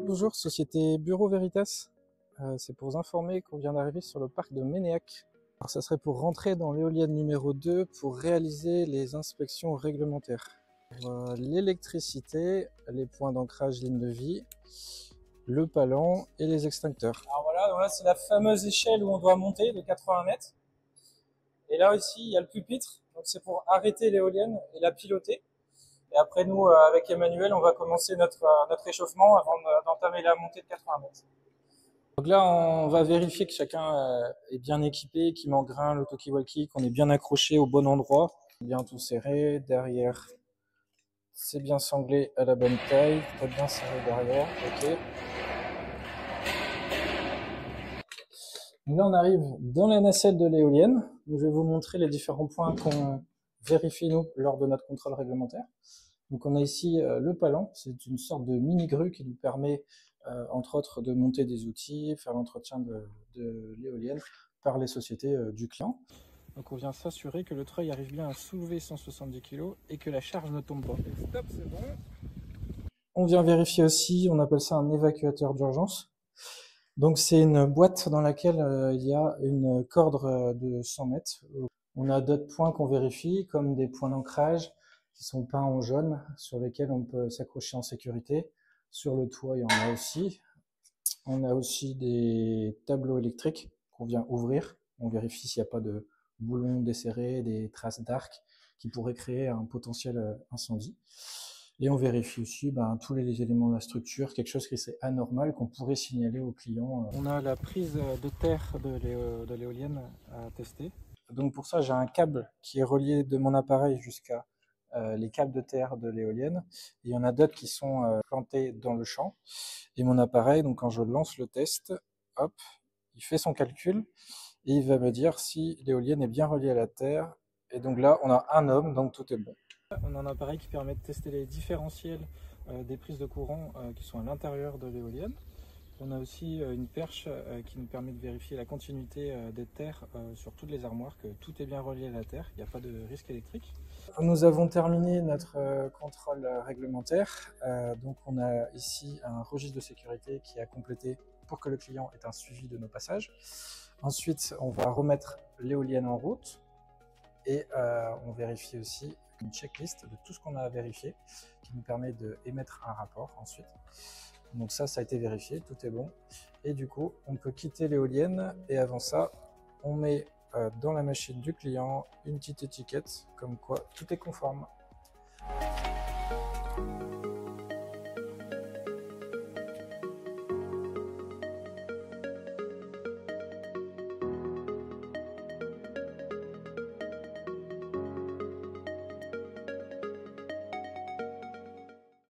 Bonjour, société Bureau Veritas. C'est pour vous informer qu'on vient d'arriver sur le parc de Ménéac. Alors, ça serait pour rentrer dans l'éolienne numéro 2 pour réaliser les inspections réglementaires. L'électricité, les points d'ancrage ligne de vie, le palan et les extincteurs. Alors voilà, c'est la fameuse échelle où on doit monter de 80 mètres. Et là aussi, il y a le pupitre, donc c'est pour arrêter l'éolienne et la piloter. Et après, nous, avec Emmanuel, on va commencer notre échauffement avant d'entamer la montée de 80 mètres. Donc là, on va vérifier que chacun est bien équipé, qu'il m'engraine le talkie-walkie, qu'on est bien accroché au bon endroit, bien tout serré. Derrière, c'est bien sanglé à la bonne taille, très bien serré derrière, ok. Donc là, on arrive dans la nacelle de l'éolienne. Je vais vous montrer les différents points qu'on vérifie, nous, lors de notre contrôle réglementaire. Donc on a ici le palan, c'est une sorte de mini-grue qui nous permet, entre autres, de monter des outils, faire l'entretien de l'éolienne par les sociétés du client. Donc on vient s'assurer que le treuil arrive bien à soulever 170 kg et que la charge ne tombe pas. Stop, c'est bon. On vient vérifier aussi, on appelle ça un évacuateur d'urgence. Donc c'est une boîte dans laquelle il y a une corde de 100 mètres. On a d'autres points qu'on vérifie, comme des points d'ancrage qui sont peints en jaune, sur lesquels on peut s'accrocher en sécurité. Sur le toit, il y en a aussi. On a aussi des tableaux électriques qu'on vient ouvrir. On vérifie s'il n'y a pas de boulons desserrés, des traces d'arc qui pourraient créer un potentiel incendie. Et on vérifie aussi tous les éléments de la structure, quelque chose qui serait anormal, qu'on pourrait signaler au client. On a la prise de terre de l'éolienne à tester. Donc pour ça, j'ai un câble qui est relié de mon appareil jusqu'à les câbles de terre de l'éolienne. Il y en a d'autres qui sont plantés dans le champ. Et mon appareil, donc quand je lance le test, hop, il fait son calcul et il va me dire si l'éolienne est bien reliée à la terre. Et donc là, on a un ohm, donc tout est bon. On a un appareil qui permet de tester les différentiels des prises de courant qui sont à l'intérieur de l'éolienne. On a aussi une perche qui nous permet de vérifier la continuité des terres sur toutes les armoires, que tout est bien relié à la terre, il n'y a pas de risque électrique. Nous avons terminé notre contrôle réglementaire. Donc on a ici un registre de sécurité qui est à compléter pour que le client ait un suivi de nos passages. Ensuite, on va remettre l'éolienne en route et on vérifie aussi une checklist de tout ce qu'on a vérifié qui nous permet d'émettre un rapport ensuite. Donc ça a été vérifié, tout est bon. Et du coup, on peut quitter l'éolienne et avant ça, on met dans la machine du client une petite étiquette comme quoi tout est conforme.